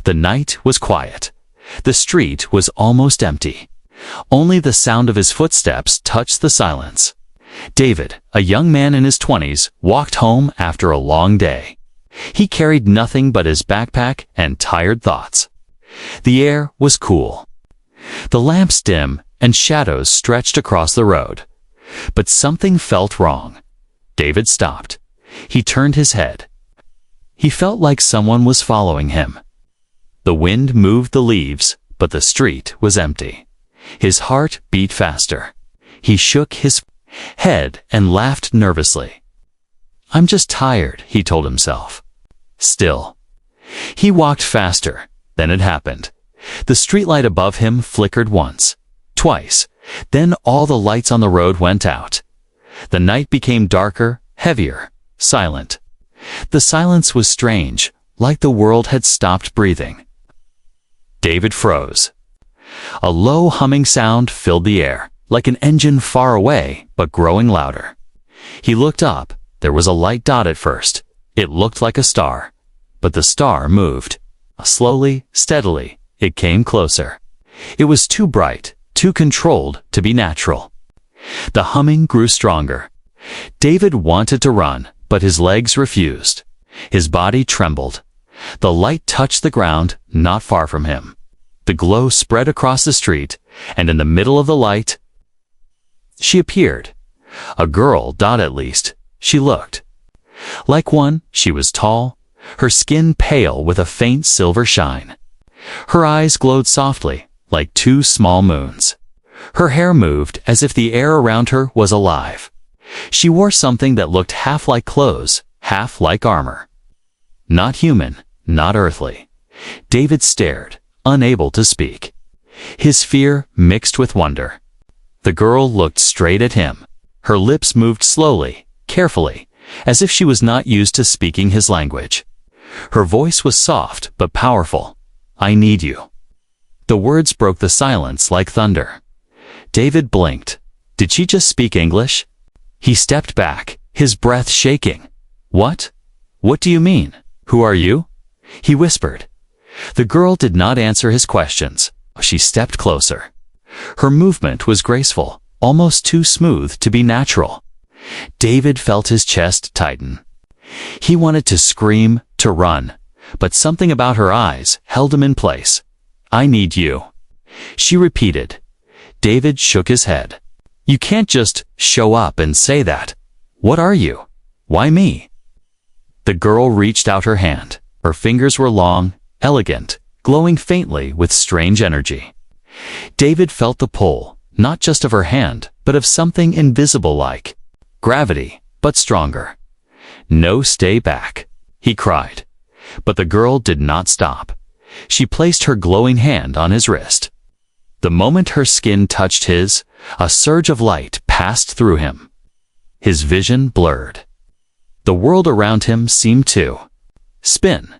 The night was quiet. The street was almost empty. Only the sound of his footsteps touched the silence. David, a young man in his 20s, walked home after a long day. He carried nothing but his backpack and tired thoughts. The air was cool. The lamps dim and shadows stretched across the road. But something felt wrong. David stopped. He turned his head. He felt like someone was following him. The wind moved the leaves, but the street was empty. His heart beat faster. He shook his head and laughed nervously. "I'm just tired," he told himself. Still. He walked faster. Then it happened. The streetlight above him flickered once, twice. Then all the lights on the road went out. The night became darker, heavier, silent. The silence was strange, like the world had stopped breathing. David froze. A low humming sound filled the air, like an engine far away, but growing louder. He looked up. There was a light dot at first. It looked like a star. But the star moved. Slowly, steadily, it came closer. It was too bright, too controlled to be natural. The humming grew stronger. David wanted to run, but his legs refused. His body trembled. The light touched the ground not far from him. The glow spread across the street, and in the middle of the light, she appeared. A girl, dot at least. She looked like one. She was tall, her skin pale with a faint silver shine. Her eyes glowed softly, like two small moons. Her hair moved as if the air around her was alive. She wore something that looked half like clothes, half like armor. Not human, not earthly. David stared, unable to speak. His fear mixed with wonder. The girl looked straight at him. Her lips moved slowly, carefully, as if she was not used to speaking his language. Her voice was soft but powerful. "I need you." The words broke the silence like thunder. David blinked. Did she just speak English? He stepped back, his breath shaking. "What? What do you mean? Who are you?" he whispered. The girl did not answer his questions. She stepped closer. Her movement was graceful, almost too smooth to be natural. David felt his chest tighten. He wanted to scream, to run, but something about her eyes held him in place. "I need you," she repeated. David shook his head. "You can't just show up and say that. What are you? Why me?" The girl reached out her hand. Her fingers were long, elegant, glowing faintly with strange energy. David felt the pull, not just of her hand, but of something invisible like gravity, but stronger. "No, stay back," he cried. But the girl did not stop. She placed her glowing hand on his wrist. The moment her skin touched his, a surge of light passed through him. His vision blurred. The world around him seemed to spin.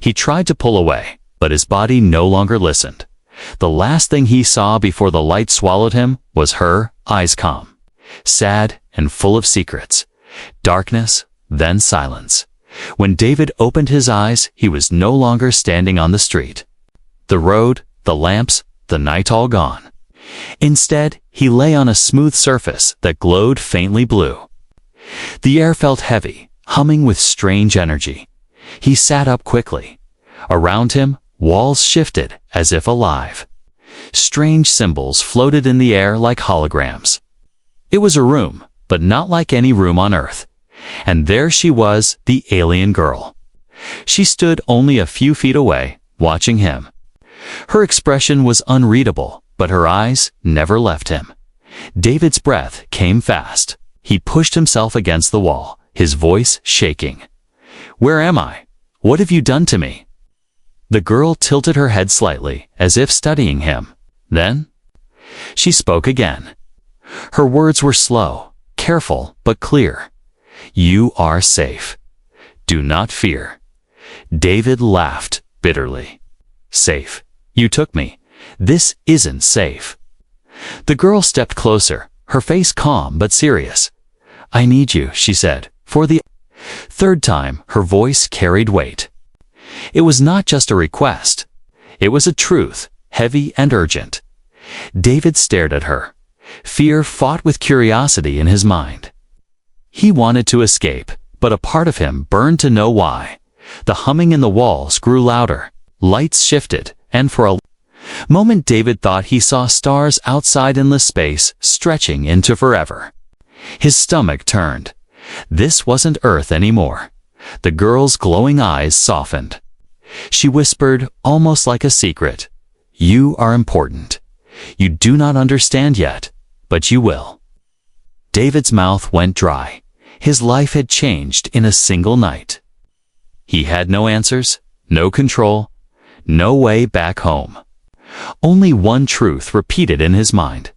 He tried to pull away, but his body no longer listened. The last thing he saw before the light swallowed him was her, eyes calm, sad and full of secrets. Darkness, then silence. When David opened his eyes, he was no longer standing on the street. The road, the lamps, the night all gone. Instead, he lay on a smooth surface that glowed faintly blue. The air felt heavy, humming with strange energy. He sat up quickly. Around him, walls shifted as if alive. Strange symbols floated in the air like holograms. It was a room, but not like any room on Earth. And there she was, the alien girl. She stood only a few feet away, watching him. Her expression was unreadable, but her eyes never left him. David's breath came fast. He pushed himself against the wall, his voice shaking. "Where am I? What have you done to me?" The girl tilted her head slightly, as if studying him. Then she spoke again. Her words were slow, careful, but clear. "You are safe. Do not fear." David laughed bitterly. "Safe? You took me. This isn't safe." The girl stepped closer, her face calm but serious. "I need you," she said. For the third time, her voice carried weight. It was not just a request. It was a truth, heavy and urgent. David stared at her. Fear fought with curiosity in his mind. He wanted to escape, but a part of him burned to know why. The humming in the walls grew louder. Lights shifted, and for a moment David thought he saw stars outside endless space stretching into forever. His stomach turned. This wasn't Earth anymore. The girl's glowing eyes softened. She whispered, almost like a secret, "You are important. You do not understand yet, but you will." David's mouth went dry. His life had changed in a single night. He had no answers, no control, no way back home. Only one truth repeated in his mind.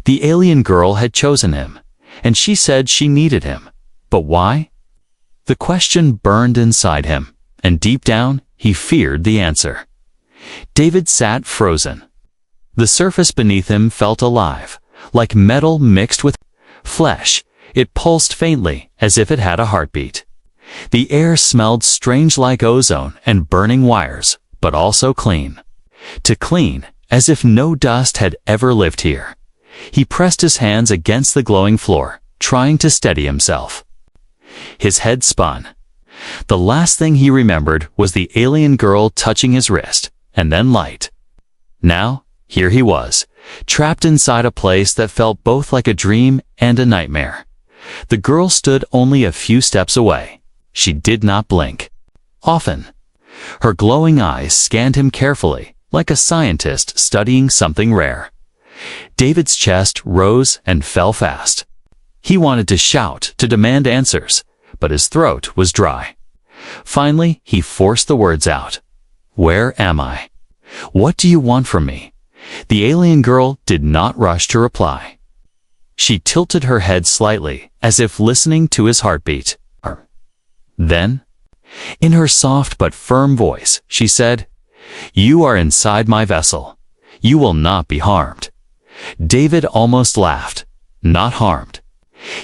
The alien girl had chosen him, and she said she needed him. But why? The question burned inside him, and deep down, he feared the answer. David sat frozen. The surface beneath him felt alive, like metal mixed with flesh. It pulsed faintly, as if it had a heartbeat. The air smelled strange like ozone and burning wires, but also clean. Too clean, as if no dust had ever lived here. He pressed his hands against the glowing floor, trying to steady himself. His head spun. The last thing he remembered was the alien girl touching his wrist, and then light. Now, here he was, trapped inside a place that felt both like a dream and a nightmare. The girl stood only a few steps away. She did not blink. Often. Her glowing eyes scanned him carefully, like a scientist studying something rare. David's chest rose and fell fast. He wanted to shout, to demand answers, but his throat was dry. Finally, he forced the words out. "Where am I? What do you want from me?" The alien girl did not rush to reply. She tilted her head slightly, as if listening to his heartbeat. Then, in her soft but firm voice, she said, "You are inside my vessel. You will not be harmed." David almost laughed. Not harmed.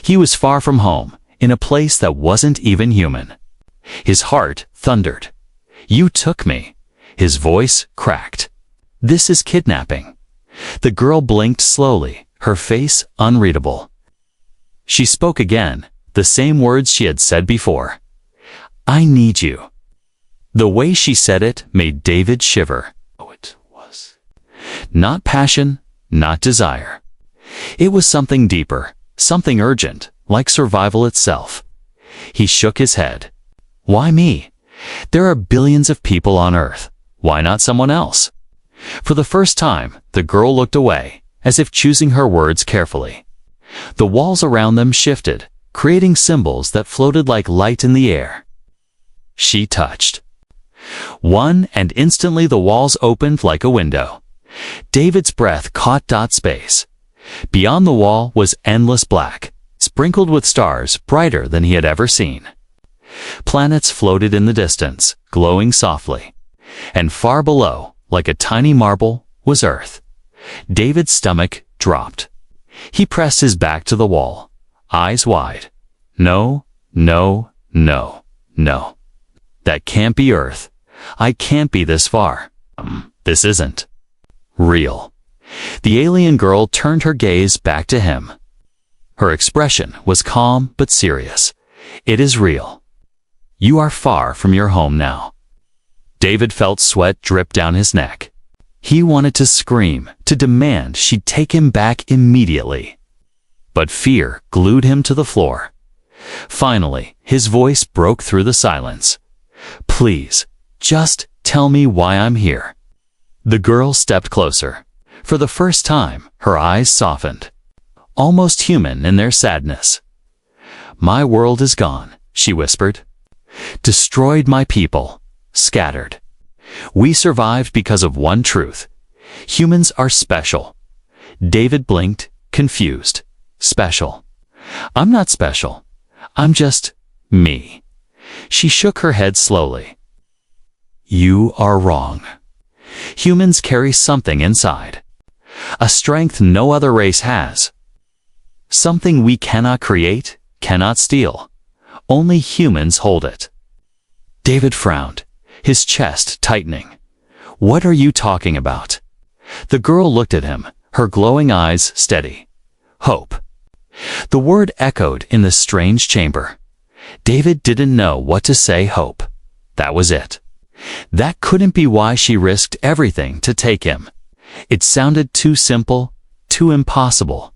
He was far from home, in a place that wasn't even human. His heart thundered. "You took me." His voice cracked. "This is kidnapping." The girl blinked slowly, her face unreadable. She spoke again, the same words she had said before. "I need you." The way she said it made David shiver. Oh, it was not passion, not desire. It was something deeper, something urgent, like survival itself. He shook his head. "Why me? There are billions of people on Earth. Why not someone else?" For the first time, the girl looked away, as if choosing her words carefully. The walls around them shifted, creating symbols that floated like light in the air. She touched one, and instantly the walls opened like a window. David's breath caught dot space. Beyond the wall was endless black, sprinkled with stars brighter than he had ever seen. Planets floated in the distance, glowing softly. And far below, like a tiny marble, was Earth. David's stomach dropped. He pressed his back to the wall, eyes wide. No, no, no, no. That can't be Earth. I can't be this far. This isn't real. The alien girl turned her gaze back to him. Her expression was calm but serious. "It is real. You are far from your home now." David felt sweat drip down his neck. He wanted to scream, to demand she'd take him back immediately. But fear glued him to the floor. Finally, his voice broke through the silence. "Please, just tell me why I'm here." The girl stepped closer. For the first time, her eyes softened, almost human in their sadness. "My world is gone," she whispered. "Destroyed my people, scattered. We survived because of one truth. Humans are special." David blinked, confused. "Special? I'm not special. I'm just me." She shook her head slowly. "You are wrong. Humans carry something inside. A strength no other race has. Something we cannot create, cannot steal. Only humans hold it." David frowned. his chest tightening. "What are you talking about?" The girl looked at him, her glowing eyes steady. "Hope." The word echoed in the strange chamber. David didn't know what to say. Hope. That was it. That couldn't be why she risked everything to take him. It sounded too simple, too impossible.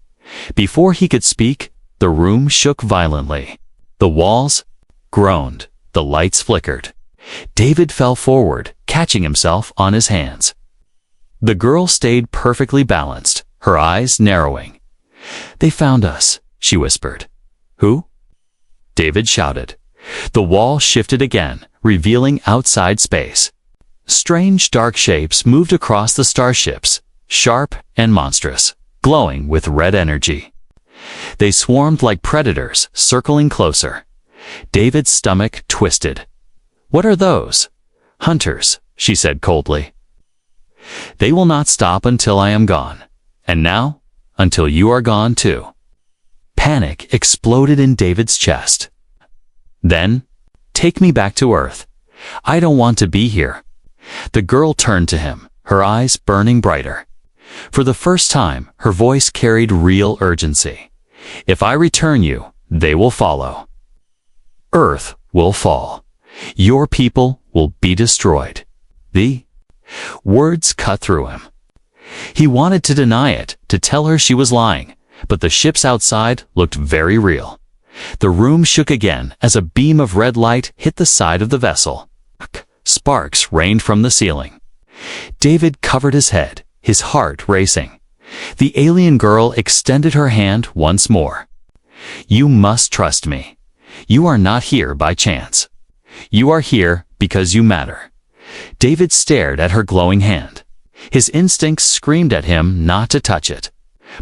Before he could speak, the room shook violently. The walls groaned, the lights flickered. David fell forward, catching himself on his hands. The girl stayed perfectly balanced, her eyes narrowing. "They found us," she whispered. "Who?" David shouted. The wall shifted again, revealing outside space. Strange dark shapes moved across the starships, sharp and monstrous, glowing with red energy. They swarmed like predators, circling closer. David's stomach twisted. "What are those?" "Hunters," she said coldly. "They will not stop until I am gone. And now, until you are gone too." Panic exploded in David's chest. "Then, take me back to Earth. I don't want to be here." The girl turned to him, her eyes burning brighter. For the first time, her voice carried real urgency. "If I return you, they will follow. Earth will fall. Your people will be destroyed." The words cut through him. He wanted to deny it, to tell her she was lying, but the ships outside looked very real. The room shook again as a beam of red light hit the side of the vessel. Sparks rained from the ceiling. David covered his head, his heart racing. The alien girl extended her hand once more. "You must trust me. You are not here by chance. You are here because you matter." David stared at her glowing hand. His instincts screamed at him not to touch it.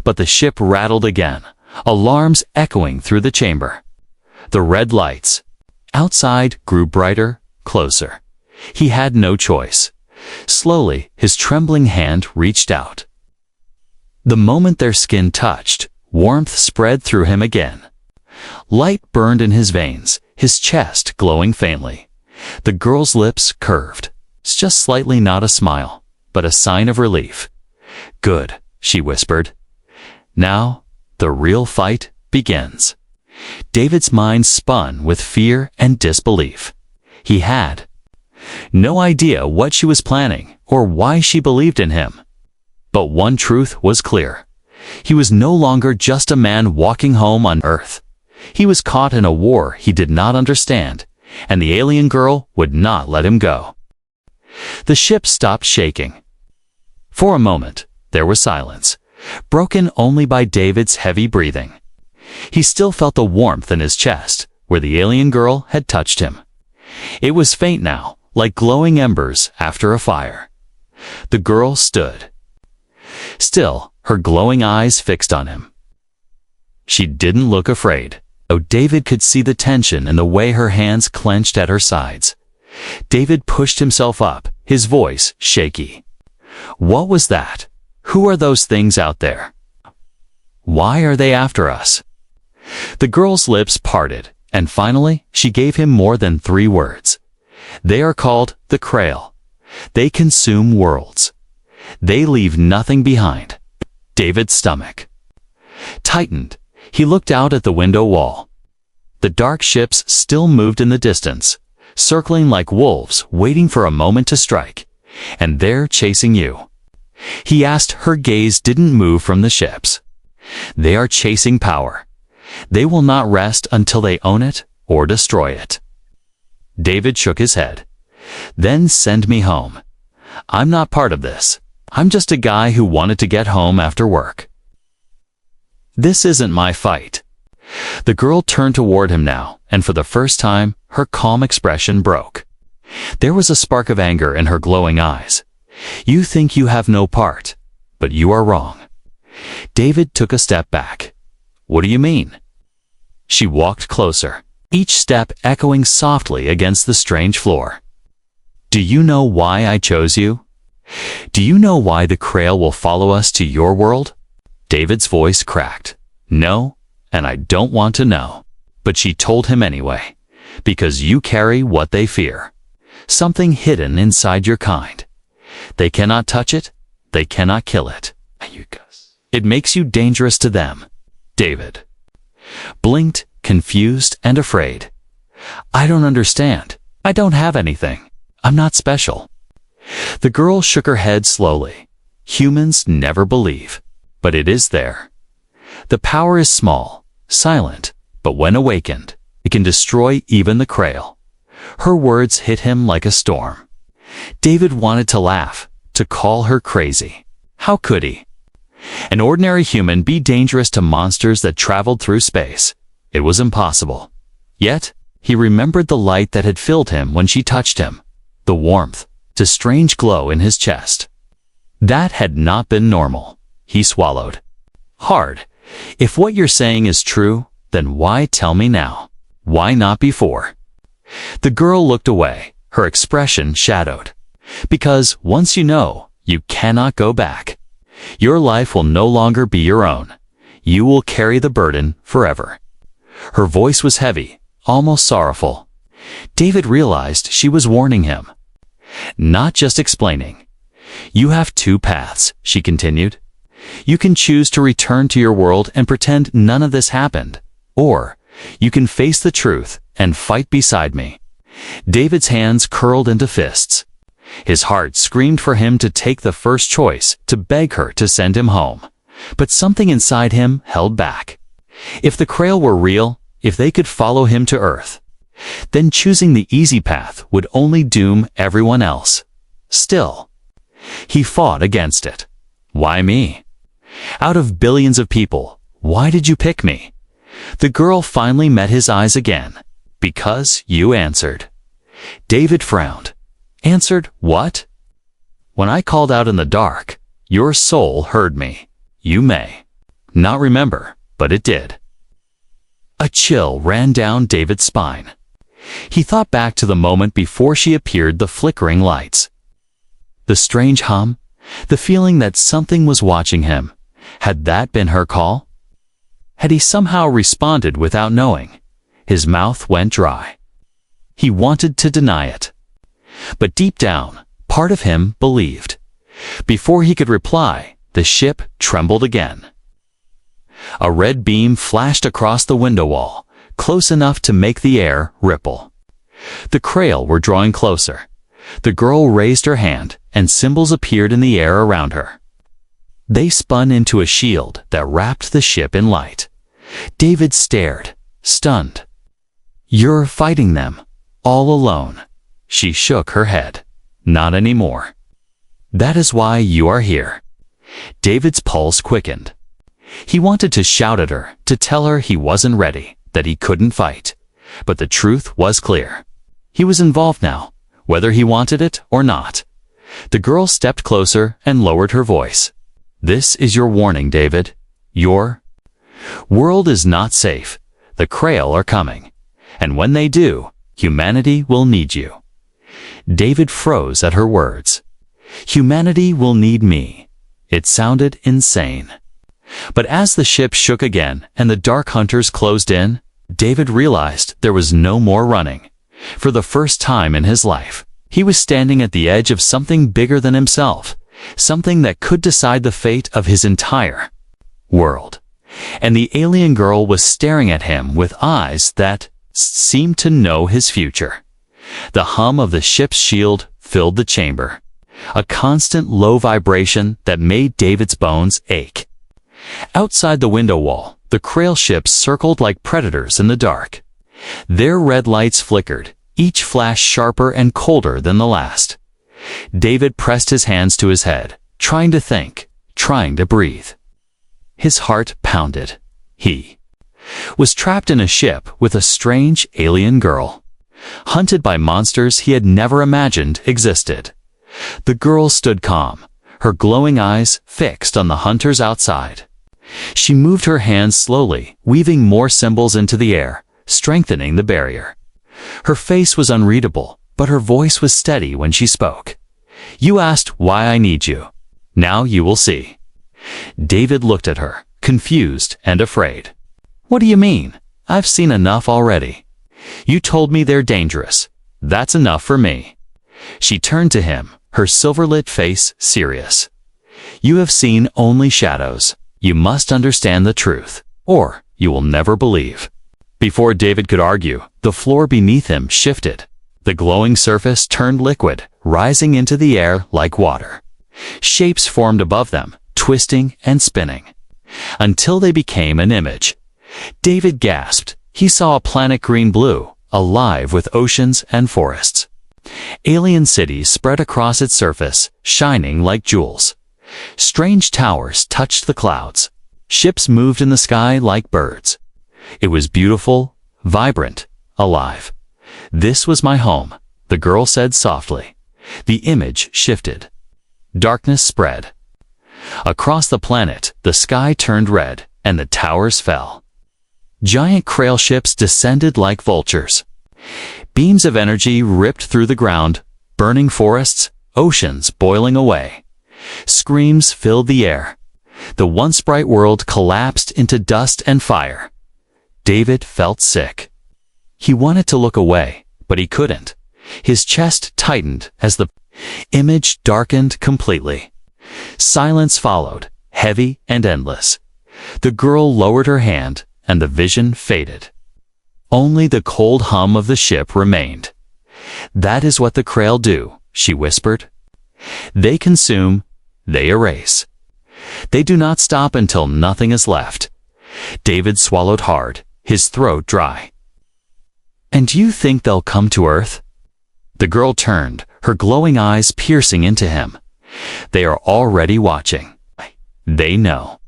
But the ship rattled again, alarms echoing through the chamber. The red lights outside grew brighter, closer. He had no choice. Slowly, his trembling hand reached out. The moment their skin touched, warmth spread through him again. Light burned in his veins, his chest glowing faintly. The girl's lips curved. Just slightly, not a smile, but a sign of relief. "Good," she whispered. "Now, the real fight begins." David's mind spun with fear and disbelief. He had no idea what she was planning or why she believed in him. But one truth was clear. He was no longer just a man walking home on Earth. He was caught in a war he did not understand, and the alien girl would not let him go. The ship stopped shaking. For a moment, there was silence, broken only by David's heavy breathing. He still felt the warmth in his chest, where the alien girl had touched him. It was faint now, like glowing embers after a fire. The girl stood still, her glowing eyes fixed on him. She didn't look afraid, though David could see the tension in the way her hands clenched at her sides. David pushed himself up, his voice shaky. "What was that? Who are those things out there? Why are they after us?" The girl's lips parted, and finally she gave him more than 3 words. "They are called the Krail. They consume worlds. They leave nothing behind." David's stomach tightened. He looked out at the window wall. The dark ships still moved in the distance, circling like wolves waiting for a moment to strike. "And they're chasing you?" He asked. Her gaze didn't move from the ships. "They are chasing power. They will not rest until they own it or destroy it." David shook his head. "Then send me home. I'm not part of this. I'm just a guy who wanted to get home after work. This isn't my fight." The girl turned toward him now, and for the first time, her calm expression broke. There was a spark of anger in her glowing eyes. "You think you have no part, but you are wrong." David took a step back. "What do you mean?" She walked closer, each step echoing softly against the strange floor. "Do you know why I chose you? Do you know why the Krail will follow us to your world?" David's voice cracked. "No, and I don't want to know." But she told him anyway. "Because you carry what they fear. something hidden inside your kind. They cannot touch it, they cannot kill it. It makes you dangerous to them. David blinked, confused and afraid. I don't understand. I don't have anything. I'm not special. The girl shook her head slowly. Humans never believe, but it is there. The power is small, silent, but when awakened, it can destroy even the Krail. Her words hit him like a storm. David wanted to laugh, to call her crazy. How could he? An ordinary human be dangerous to monsters that traveled through space? It was impossible. Yet, he remembered the light that had filled him when she touched him, the warmth, the strange glow in his chest. That had not been normal. He swallowed hard. If what you're saying is true, then why tell me now? Why not before? The girl looked away, her expression shadowed. Because once you know, you cannot go back. Your life will no longer be your own. You will carry the burden forever. Her voice was heavy, almost sorrowful. David realized she was warning him, not just explaining. You have two paths, she continued. You can choose to return to your world and pretend none of this happened, or you can face the truth and fight beside me. David's hands curled into fists. His heart screamed for him to take the first choice, to beg her to send him home. But something inside him held back. If the Krail were real, if they could follow him to Earth, then choosing the easy path would only doom everyone else. Still, he fought against it. Why me? Out of billions of people, why did you pick me? The girl finally met his eyes again. Because you answered. David frowned. Answered what? When I called out in the dark, your soul heard me. You may not remember, but it did. A chill ran down David's spine. He thought back to the moment before she appeared, the flickering lights. The strange hum, the feeling that something was watching him. Had that been her call? Had he somehow responded without knowing? His mouth went dry. He wanted to deny it. But deep down, part of him believed. Before he could reply, the ship trembled again. A red beam flashed across the window wall, close enough to make the air ripple. The Krail were drawing closer. The girl raised her hand, and symbols appeared in the air around her. They spun into a shield that wrapped the ship in light. David stared, stunned. You're fighting them, all alone. She shook her head. Not anymore. That is why you are here. David's pulse quickened. He wanted to shout at her, to tell her he wasn't ready, that he couldn't fight. But the truth was clear. He was involved now, whether he wanted it or not. The girl stepped closer and lowered her voice. This is your warning, David. Your world is not safe. The Krail are coming. And when they do, humanity will need you. David froze at her words. Humanity will need me. It sounded insane. But as the ship shook again and the dark hunters closed in, David realized there was no more running. For the first time in his life, he was standing at the edge of something bigger than himself, something that could decide the fate of his entire world. And the alien girl was staring at him with eyes that seemed to know his future. The hum of the ship's shield filled the chamber, a constant low vibration that made David's bones ache. Outside the window wall, the Krail ships circled like predators in the dark. Their red lights flickered, each flash sharper and colder than the last. David pressed his hands to his head, trying to think, trying to breathe. His heart pounded. He was trapped in a ship with a strange alien girl, hunted by monsters he had never imagined existed. The girl stood calm, her glowing eyes fixed on the hunters outside. She moved her hands slowly, weaving more symbols into the air, strengthening the barrier. Her face was unreadable, but her voice was steady when she spoke. You asked why I need you. Now you will see. David looked at her, confused and afraid. What do you mean? I've seen enough already. You told me they're dangerous. That's enough for me. She turned to him, her silver-lit face serious. "You have seen only shadows. You must understand the truth, or you will never believe." Before David could argue, the floor beneath him shifted. The glowing surface turned liquid, rising into the air like water. Shapes formed above them, twisting and spinning, until they became an image. David gasped. He saw a planet green-blue, alive with oceans and forests. Alien cities spread across its surface, shining like jewels. Strange towers touched the clouds. Ships moved in the sky like birds. It was beautiful, vibrant, alive. "This was my home," the girl said softly. The image shifted. Darkness spread. Across the planet, the sky turned red, and the towers fell. Giant Krail ships descended like vultures. Beams of energy ripped through the ground, burning forests, oceans boiling away. Screams filled the air. The once bright world collapsed into dust and fire. David felt sick. He wanted to look away, but he couldn't. His chest tightened as the image darkened completely. Silence followed, heavy and endless. The girl lowered her hand, and the vision faded. Only the cold hum of the ship remained. "That is what the Krail do," she whispered. "They consume, they erase. They do not stop until nothing is left." David swallowed hard, his throat dry. "And you think they'll come to Earth?" The girl turned, her glowing eyes piercing into him. "They are already watching. They know.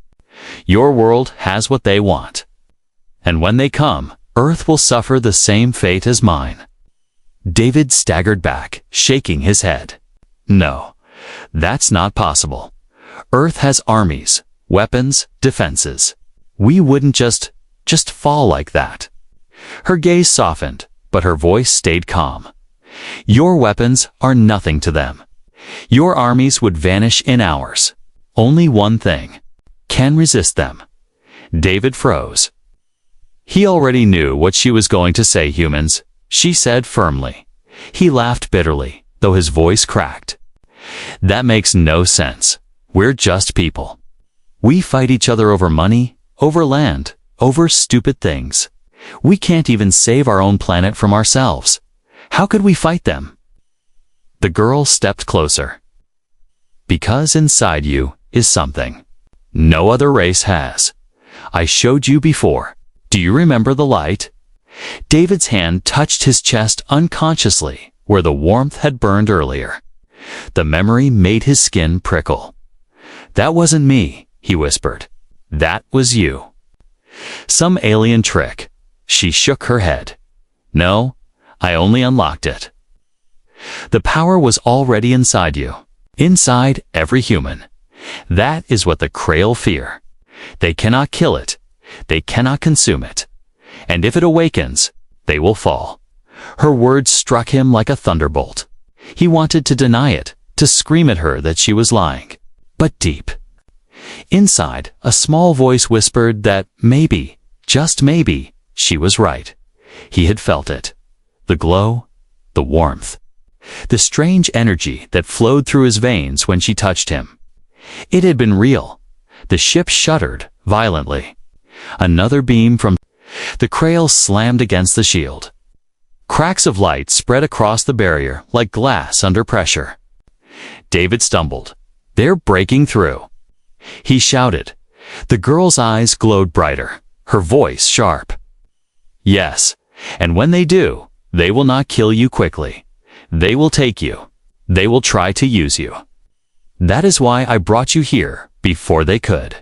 Your world has what they want. And when they come, Earth will suffer the same fate as mine." David staggered back, shaking his head. "No, that's not possible. Earth has armies, weapons, defenses. We wouldn't just fall like that." Her gaze softened, but her voice stayed calm. "Your weapons are nothing to them. Your armies would vanish in hours. Only one thing can resist them." David froze. He already knew what she was going to say. "Humans," she said firmly. He laughed bitterly, though his voice cracked. "That makes no sense. We're just people. We fight each other over money, over land, over stupid things. We can't even save our own planet from ourselves. How could we fight them?" The girl stepped closer. "Because inside you is something no other race has. I showed you before. Do you remember the light?" David's hand touched his chest unconsciously, where the warmth had burned earlier. The memory made his skin prickle. "That wasn't me," he whispered. "That was you." "Some alien trick." She shook her head. "No, I only unlocked it." The power was already inside you, inside every human. That is what the Krail fear. They cannot kill it. They cannot consume it. And if it awakens, they will fall. Her words struck him like a thunderbolt. He wanted to deny it, to scream at her that she was lying. But deep inside, a small voice whispered that maybe, just maybe, she was right. He had felt it. The glow, the warmth, the strange energy that flowed through his veins when she touched him. It had been real. The ship shuddered violently. Another beam from the Krail slammed against the shield. Cracks of light spread across the barrier like glass under pressure. David stumbled. "They're breaking through." He shouted. The girl's eyes glowed brighter, her voice sharp. "Yes, and when they do, they will not kill you quickly. They will take you. They will try to use you. That is why I brought you here before they could."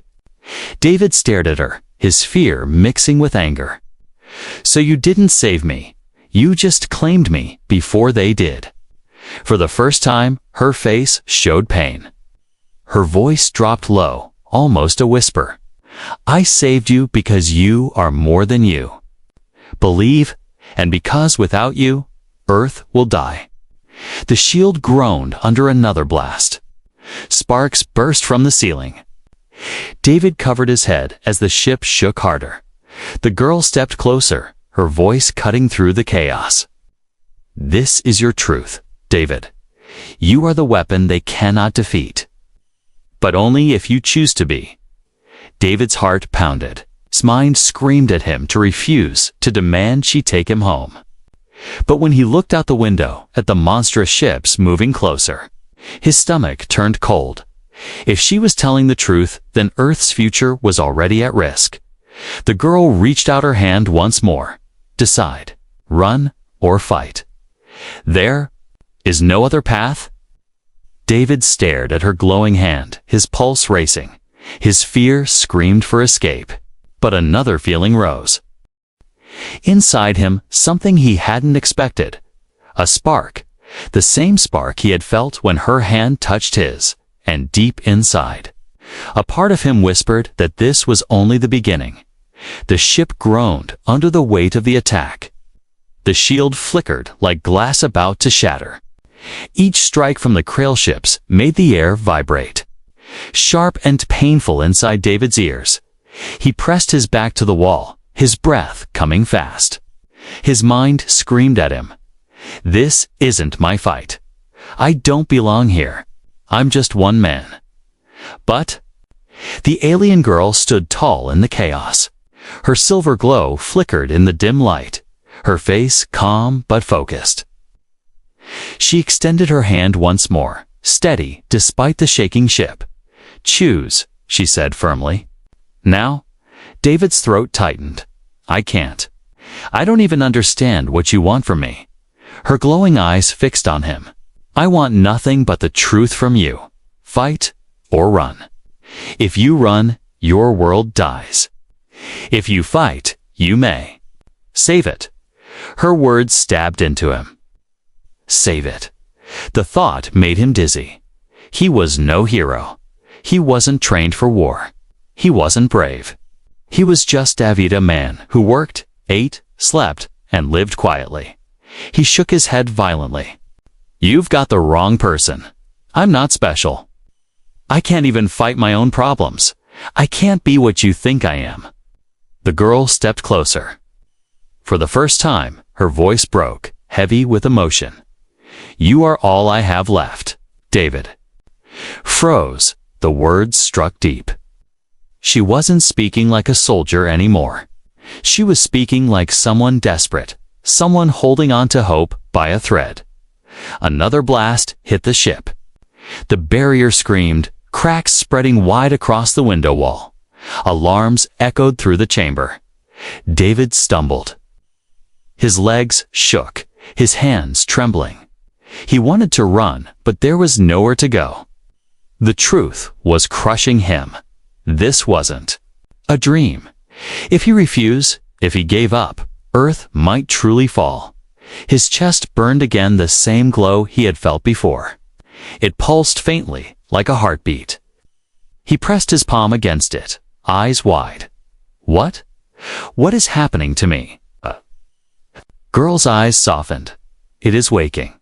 David stared at her, his fear mixing with anger. "So you didn't save me. You just claimed me before they did." For the first time, her face showed pain. Her voice dropped low, almost a whisper. "I saved you because you are more than you. Believe, and because without you, Earth will die." The shield groaned under another blast. Sparks burst from the ceiling. David covered his head as the ship shook harder. The girl stepped closer, her voice cutting through the chaos. "This is your truth, David," You are the weapon they cannot defeat. But only if you choose to be. David's heart pounded. His mind screamed at him to refuse, to demand she take him home. But when he looked out the window at the monstrous ships moving closer, his stomach turned cold. If she was telling the truth, then Earth's future was already at risk. The girl reached out her hand once more. Decide, run or fight. There is no other path. David stared at her glowing hand, his pulse racing. His fear screamed for escape. But another feeling rose. Inside him, something he hadn't expected. A spark. The same spark he had felt when her hand touched his. And deep inside, a part of him whispered that this was only the beginning. The ship groaned under the weight of the attack. The shield flickered like glass about to shatter. Each strike from the Krail ships made the air vibrate. Sharp and painful inside David's ears. He pressed his back to the wall, his breath coming fast. His mind screamed at him. This isn't my fight. I don't belong here. I'm just one man. But the alien girl stood tall in the chaos. Her silver glow flickered in the dim light, her face calm but focused. She extended her hand once more, steady despite the shaking ship. Choose, she said firmly. Now, David's throat tightened. I can't. I don't even understand what you want from me. Her glowing eyes fixed on him. I want nothing but the truth from you. Fight or run. If you run, your world dies. If you fight, you may. Save it. Her words stabbed into him. Save it. The thought made him dizzy. He was no hero. He wasn't trained for war. He wasn't brave. He was just David, a man who worked, ate, slept, and lived quietly. He shook his head violently. You've got the wrong person. I'm not special. I can't even fight my own problems. I can't be what you think I am. The girl stepped closer. For the first time, her voice broke, heavy with emotion. You are all I have left, David. Froze, the words struck deep. She wasn't speaking like a soldier anymore. She was speaking like someone desperate, someone holding on to hope by a thread. Another blast hit the ship. The barrier screamed, cracks spreading wide across the window wall. Alarms echoed through the chamber. David stumbled. His legs shook, his hands trembling. He wanted to run, but there was nowhere to go. The truth was crushing him. This wasn't a dream. If he refused, if he gave up, Earth might truly fall. His chest burned again, the same glow he had felt before. It pulsed faintly, like a heartbeat. He pressed his palm against it, eyes wide. What? What is happening to me? Girl's eyes softened. It is waking.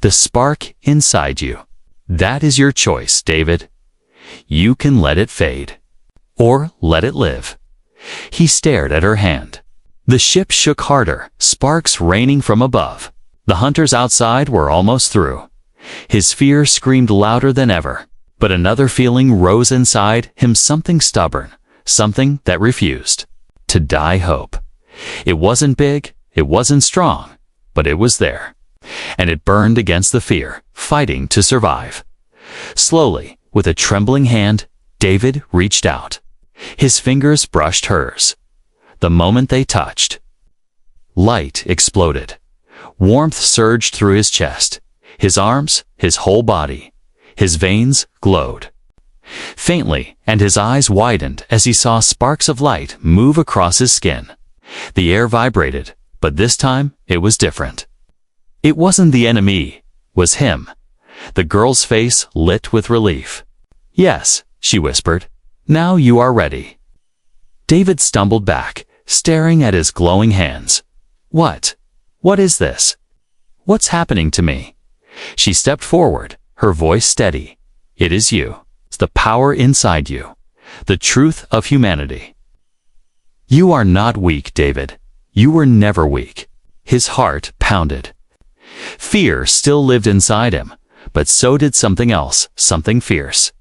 The spark inside you. That is your choice, David. You can let it fade. Or let it live. He stared at her hand. The ship shook harder, sparks raining from above. The hunters outside were almost through. His fear screamed louder than ever, but another feeling rose inside him, something stubborn, something that refused to die hope. It wasn't big, it wasn't strong, but it was there. And it burned against the fear, fighting to survive. Slowly, with a trembling hand, David reached out. His fingers brushed hers. The moment they touched, light exploded. Warmth surged through his chest, his arms, his whole body. His veins glowed faintly, and his eyes widened as he saw sparks of light move across his skin. The air vibrated, but this time it was different. It wasn't the enemy, it was him. The girl's face lit with relief. Yes, she whispered. Now you are ready. David stumbled back, staring at his glowing hands. What? What is this? What's happening to me? She stepped forward, her voice steady. It is you. It's the power inside you. The truth of humanity. You are not weak, David. You were never weak. His heart pounded. Fear still lived inside him, But so did something else, something fierce.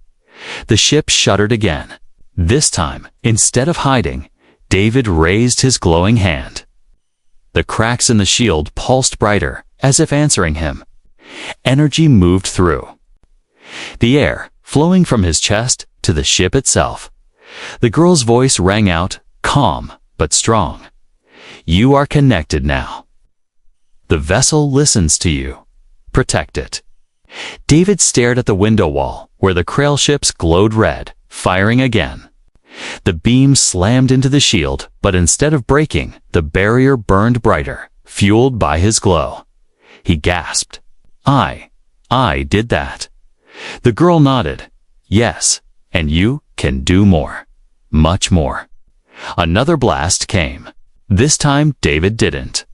The ship shuddered again. This time, instead of hiding, David raised his glowing hand. The cracks in the shield pulsed brighter, as if answering him. Energy moved through the air, flowing from his chest to the ship itself. The girl's voice rang out, calm but strong. You are connected now. The vessel listens to you. Protect it. David stared at the window wall, where the Krail ships glowed red, firing again. The beam slammed into the shield, but instead of breaking, the barrier burned brighter, fueled by his glow. He gasped. I did that. The girl nodded. Yes, and you can do more. Much more. Another blast came. This time David didn't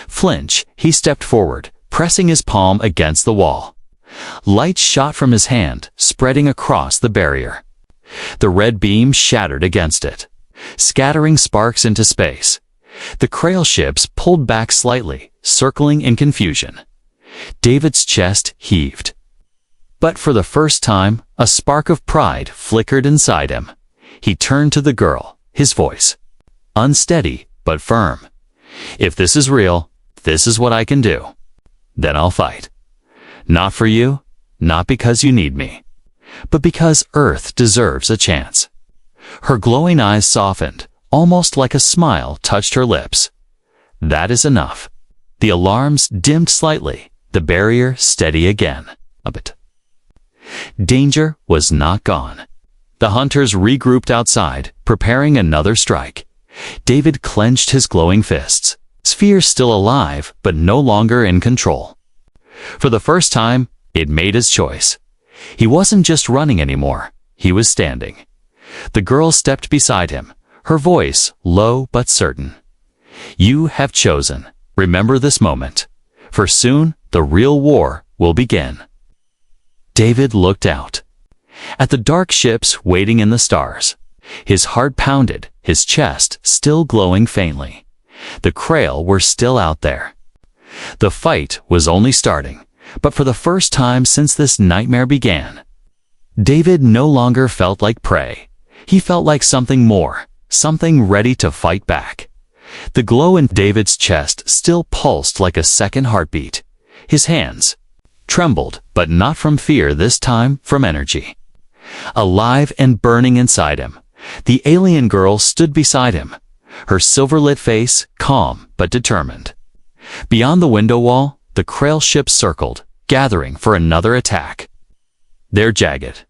flinch. He stepped forward, pressing his palm against the wall. Light shot from his hand, spreading across the barrier. The red beam shattered against it, scattering sparks into space. The Krail ships pulled back slightly, circling in confusion. David's chest heaved. But for the first time, a spark of pride flickered inside him. He turned to the girl, his voice unsteady but firm. If this is real, this is what I can do. Then I'll fight. Not for you, not because you need me, but because Earth deserves a chance. Her glowing eyes softened, almost like a smile touched her lips. That is enough. The alarms dimmed slightly, the barrier steady again. A bit. Danger was not gone. The hunters regrouped outside, preparing another strike. David clenched his glowing fists. Sphere still alive, but no longer in control. For the first time, it made his choice. He wasn't just running anymore. He was standing. The girl stepped beside him, her voice low but certain. You have chosen. Remember this moment, for soon the real war will begin. David looked out at the dark ships waiting in the stars. His heart pounded, his chest still glowing faintly. The Krail were still out there. The fight was only starting, but for the first time since this nightmare began, David no longer felt like prey. He felt like something more, something ready to fight back. The glow in David's chest still pulsed like a second heartbeat. His hands trembled, but not from fear this time, from energy. Alive and burning inside him, the alien girl stood beside him, her silver-lit face calm but determined. Beyond the window wall, the Krail ships circled, gathering for another attack. They're jagged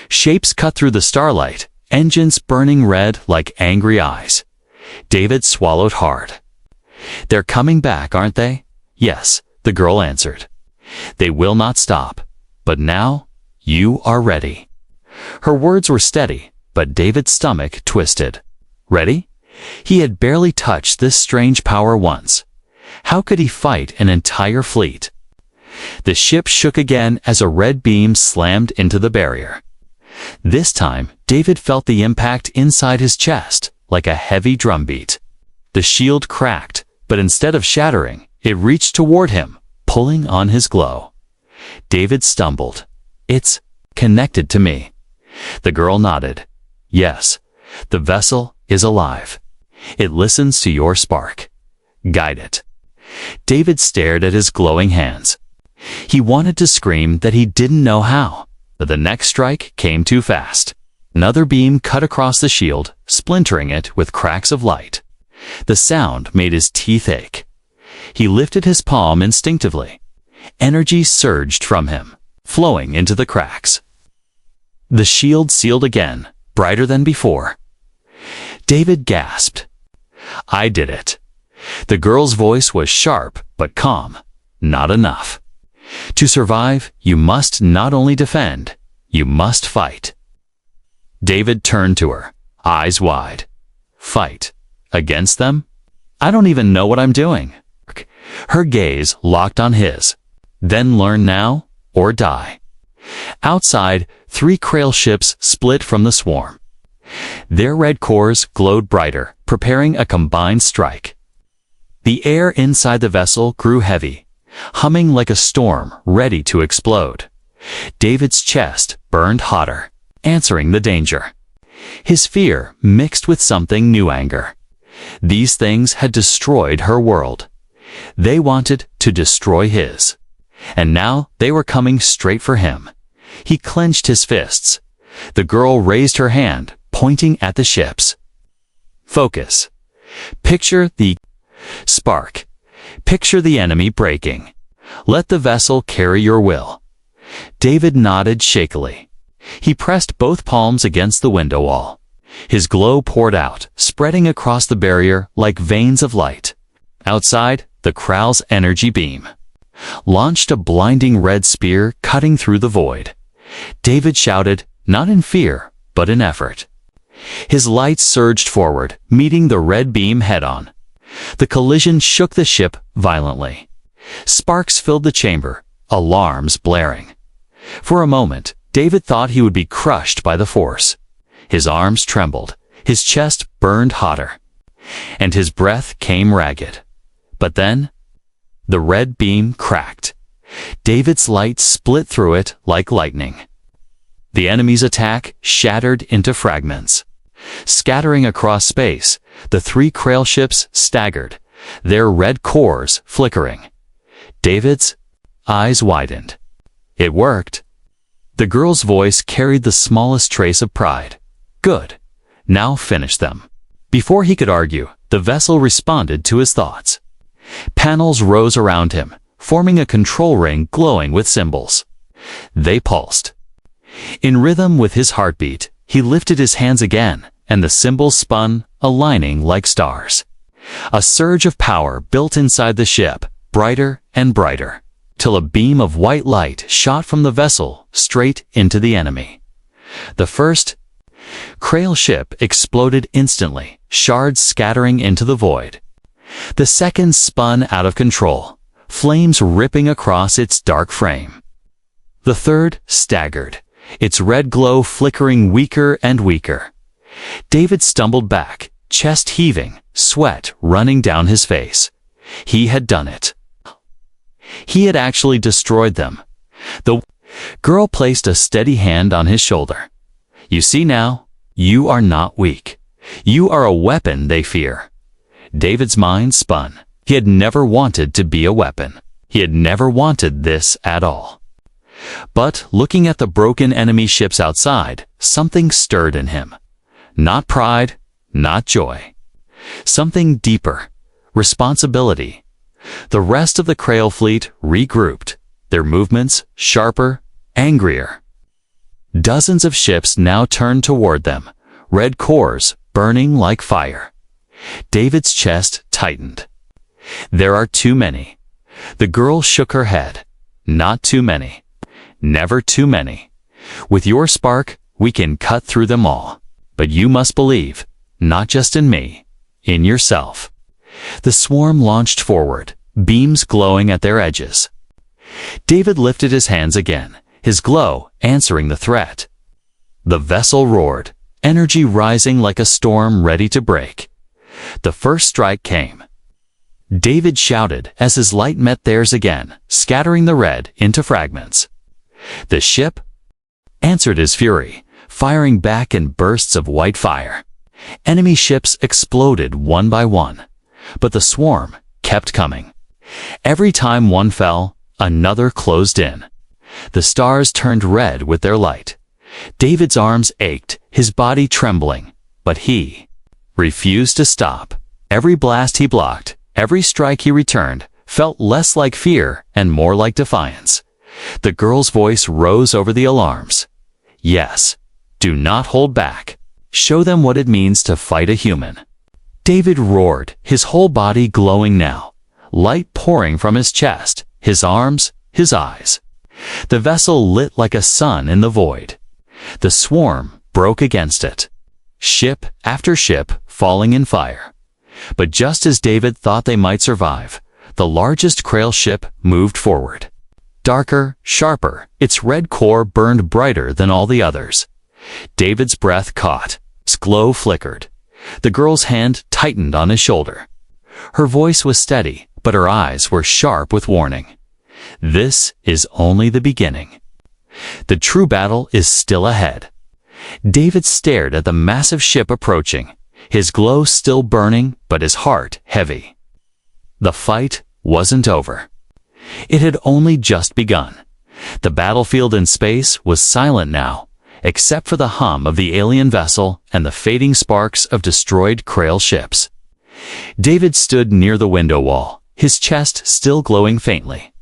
shapes cut through the starlight, engines burning red like angry eyes. David swallowed hard. They're coming back, aren't they? Yes, the girl answered. They will not stop. But now, you are ready. Her words were steady, but David's stomach twisted. Ready? He had barely touched this strange power once. How could he fight an entire fleet? The ship shook again as a red beam slammed into the barrier. This time, David felt the impact inside his chest, like a heavy drumbeat. The shield cracked, but instead of shattering, it reached toward him, pulling on his glow. David stumbled. It's connected to me. The girl nodded. Yes, the vessel is alive. It listens to your spark. Guide it. David stared at his glowing hands. He wanted to scream that he didn't know how, but the next strike came too fast. Another beam cut across the shield, splintering it with cracks of light. The sound made his teeth ache. He lifted his palm instinctively. Energy surged from him, flowing into the cracks. The shield sealed again, brighter than before. David gasped. I did it. The girl's voice was sharp but calm. Not enough. To survive, you must not only defend, you must fight. David turned to her, eyes wide. Fight? Against them? I don't even know what I'm doing. Her gaze locked on his. Then learn now or die. Outside, 3 Krail ships split from the swarm. Their red cores glowed brighter, preparing a combined strike. The air inside the vessel grew heavy. humming like a storm ready to explode. David's chest burned hotter, answering the danger. His fear mixed with something new anger. These things had destroyed her world. They wanted to destroy his. And now they were coming straight for him. He clenched his fists. The girl raised her hand, pointing at the ships. Focus. Picture the spark. Picture the enemy breaking. Let the vessel carry your will. David nodded shakily. He pressed both palms against the window wall. His glow poured out, spreading across the barrier like veins of light. Outside, the Kral's energy beam launched a blinding red spear cutting through the void. David shouted, not in fear, but in effort. His lights surged forward, meeting the red beam head-on. The collision shook the ship violently. Sparks filled the chamber, alarms blaring. For a moment, David thought he would be crushed by the force. His arms trembled, his chest burned hotter, and his breath came ragged. But then, the red beam cracked. David's light split through it like lightning. The enemy's attack shattered into fragments. Scattering across space, the 3 Krail ships staggered, their red cores flickering. David's eyes widened. It worked. The girl's voice carried the smallest trace of pride. Good. Now finish them. Before he could argue, the vessel responded to his thoughts. Panels rose around him, forming a control ring glowing with symbols. They pulsed. In rhythm with his heartbeat, he lifted his hands again, and the symbols spun, aligning like stars. A surge of power built inside the ship, brighter and brighter, till a beam of white light shot from the vessel straight into the enemy. The first Krail ship exploded instantly, shards scattering into the void. The second spun out of control, flames ripping across its dark frame. The third staggered, its red glow flickering weaker and weaker. David stumbled back, chest heaving, sweat running down his face. He had done it. He had actually destroyed them. The girl placed a steady hand on his shoulder. You see now, you are not weak. You are a weapon they fear. David's mind spun. He had never wanted to be a weapon. He had never wanted this at all. But looking at the broken enemy ships outside, something stirred in him. Not pride, not joy. Something deeper. Responsibility. The rest of the Krail fleet regrouped, their movements sharper, angrier. Dozens of ships now turned toward them, red cores burning like fire. David's chest tightened. There are too many. The girl shook her head. Not too many. Never too many. With your spark, we can cut through them all. But you must believe, not just in me, in yourself. The swarm launched forward, beams glowing at their edges. David lifted his hands again, his glow answering the threat. The vessel roared, energy rising like a storm ready to break. The first strike came. David shouted as his light met theirs again, scattering the red into fragments. The ship answered his fury, firing back in bursts of white fire. Enemy ships exploded one by one, but the swarm kept coming. Every time one fell, another closed in. The stars turned red with their light. David's arms ached, his body trembling, but he refused to stop. Every blast he blocked, every strike he returned, felt less like fear and more like defiance. The girl's voice rose over the alarms. Yes, do not hold back. Show them what it means to fight a human. David roared, his whole body glowing now, light pouring from his chest, his arms, his eyes. The vessel lit like a sun in the void. The swarm broke against it, ship after ship falling in fire. But just as David thought they might survive, the largest Krail ship moved forward. Darker, sharper, its red core burned brighter than all the others. David's breath caught, its glow flickered. The girl's hand tightened on his shoulder. Her voice was steady, but her eyes were sharp with warning. This is only the beginning. The true battle is still ahead. David stared at the massive ship approaching, his glow still burning but his heart heavy. The fight wasn't over. It had only just begun. The battlefield in space was silent now, except for the hum of the alien vessel and the fading sparks of destroyed Krail ships. David stood near the window wall, his chest still glowing faintly.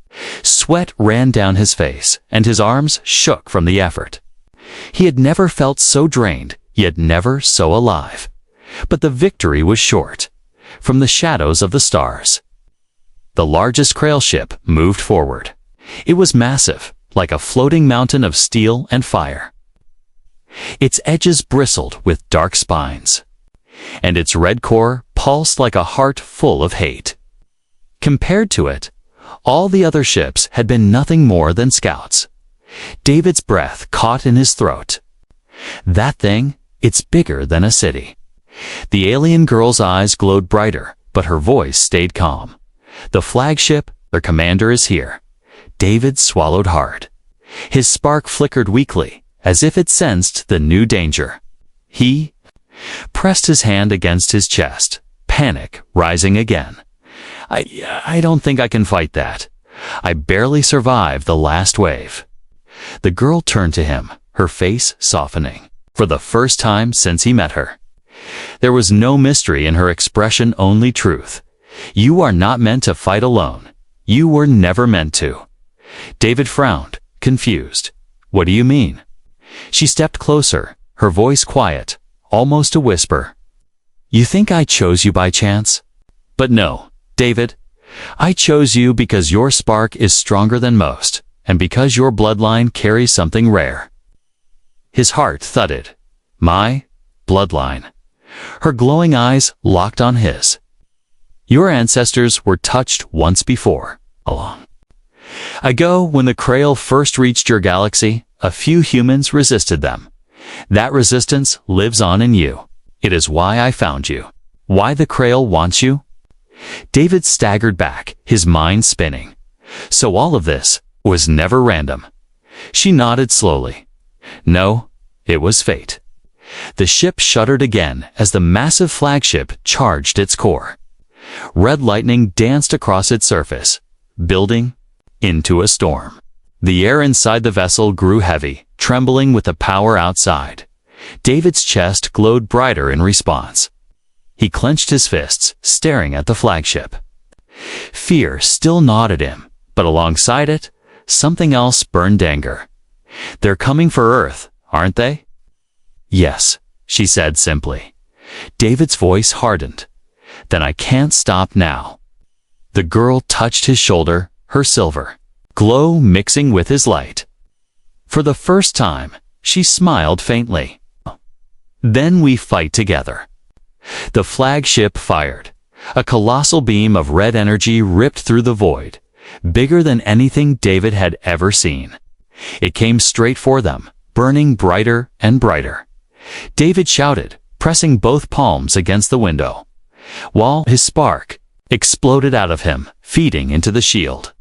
Sweat ran down his face, and his arms shook from the effort. He had never felt so drained, yet never so alive. But the victory was short. From the shadows of the stars, the largest Krail ship moved forward. It was massive, like a floating mountain of steel and fire. Its edges bristled with dark spines, and its red core pulsed like a heart full of hate. Compared to it, all the other ships had been nothing more than scouts. David's breath caught in his throat. That thing, it's bigger than a city. The alien girl's eyes glowed brighter, but her voice stayed calm. The flagship, their commander, is here. David swallowed hard. His spark flickered weakly, as if it sensed the new danger. He pressed his hand against his chest, panic rising again. I don't think I can fight that. I barely survived the last wave. The girl turned to him, her face softening, for the first time since he met her. There was no mystery in her expression, only truth. You are not meant to fight alone. You were never meant to. David frowned, confused. What do you mean? She stepped closer, her voice quiet, almost a whisper. You think I chose you by chance? But no, David. I chose you because your spark is stronger than most, and because your bloodline carries something rare. His heart thudded. My bloodline. Her glowing eyes locked on his. Your ancestors were touched once before, long ago when the Krail first reached your galaxy. A few humans resisted them. That resistance lives on in you. It is why I found you. Why the Krail wants you? David staggered back, his mind spinning. So all of this was never random. She nodded slowly. No, it was fate. The ship shuddered again as the massive flagship charged its core. Red lightning danced across its surface, building into a storm. The air inside the vessel grew heavy, trembling with the power outside. David's chest glowed brighter in response. He clenched his fists, staring at the flagship. Fear still gnawed at him, but alongside it, something else burned anger. They're coming for Earth, aren't they? Yes, she said simply. David's voice hardened. Then I can't stop now. The girl touched his shoulder, her silver glow mixing with his light. For the first time, she smiled faintly. Then we fight together. The flagship fired. A colossal beam of red energy ripped through the void, bigger than anything David had ever seen. It came straight for them, burning brighter and brighter. David shouted, pressing both palms against the window, while his spark exploded out of him, feeding into the shield.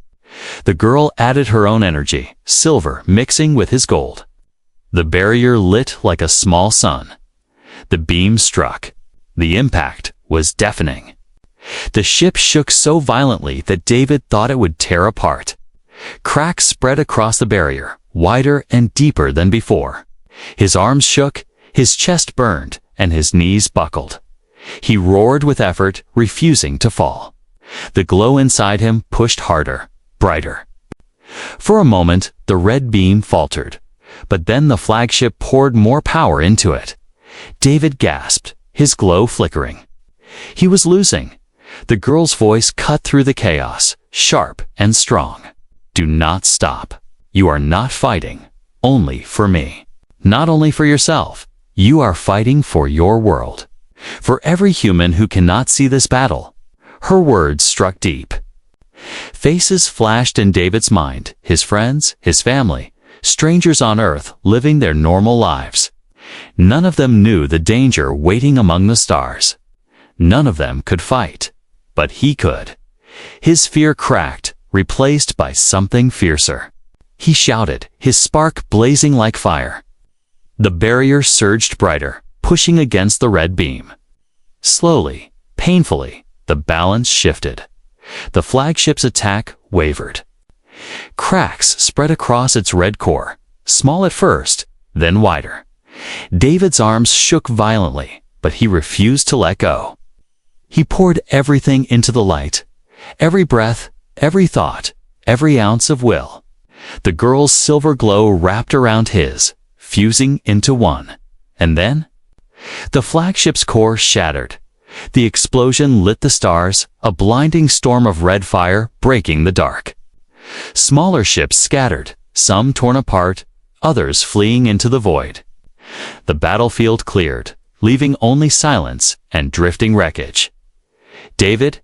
The girl added her own energy, silver mixing with his gold. The barrier lit like a small sun. The beam struck. The impact was deafening. The ship shook so violently that David thought it would tear apart. Cracks spread across the barrier, wider and deeper than before. His arms shook, his chest burned, and his knees buckled. He roared with effort, refusing to fall. The glow inside him pushed harder, brighter. For a moment, the red beam faltered, but then the flagship poured more power into it. David gasped, his glow flickering. He was losing. The girl's voice cut through the chaos, sharp and strong. Do not stop. You are not fighting only for me. Not only for yourself. You are fighting for your world. For every human who cannot see this battle. Her words struck deep. Faces flashed in David's mind, his friends, his family, strangers on Earth living their normal lives. None of them knew the danger waiting among the stars. None of them could fight, but he could. His fear cracked, replaced by something fiercer. He shouted, his spark blazing like fire. The barrier surged brighter, pushing against the red beam. Slowly, painfully, the balance shifted. The flagship's attack wavered. Cracks spread across its red core, small at first, then wider. David's arms shook violently, but he refused to let go. He poured everything into the light, every breath, every thought, every ounce of will. The girl's silver glow wrapped around his, fusing into one. And then? The flagship's core shattered. The explosion lit the stars, a blinding storm of red fire breaking the dark. Smaller ships scattered, some torn apart, others fleeing into the void. The battlefield cleared, leaving only silence and drifting wreckage. David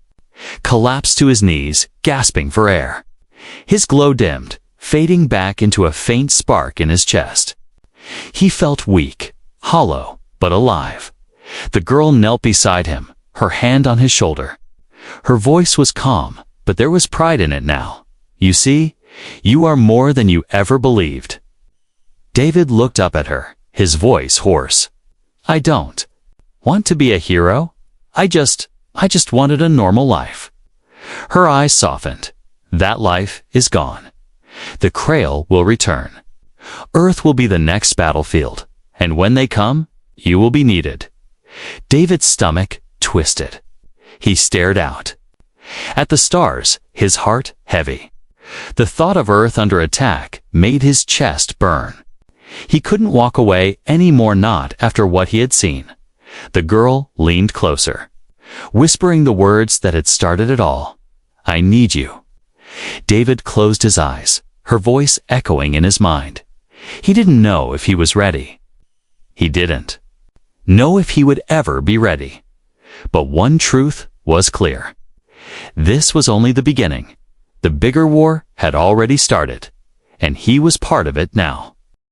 collapsed to his knees, gasping for air. His glow dimmed, fading back into a faint spark in his chest. He felt weak, hollow, but alive. The girl knelt beside him, her hand on his shoulder. Her voice was calm, but there was pride in it now. You see, you are more than you ever believed. David looked up at her, his voice hoarse. I don't want to be a hero. I just wanted a normal life. Her eyes softened. That life is gone. The Krail will return. Earth will be the next battlefield, and when they come, you will be needed. David's stomach twisted. He stared out at the stars, his heart heavy. The thought of Earth under attack made his chest burn. He couldn't walk away any more, not after what he had seen. The girl leaned closer, whispering the words that had started it all. I need you. David closed his eyes, her voice echoing in his mind. He didn't know if he was ready. He didn't know if he would ever be ready. But one truth was clear. This was only the beginning. The bigger war had already started, and he was part of it now.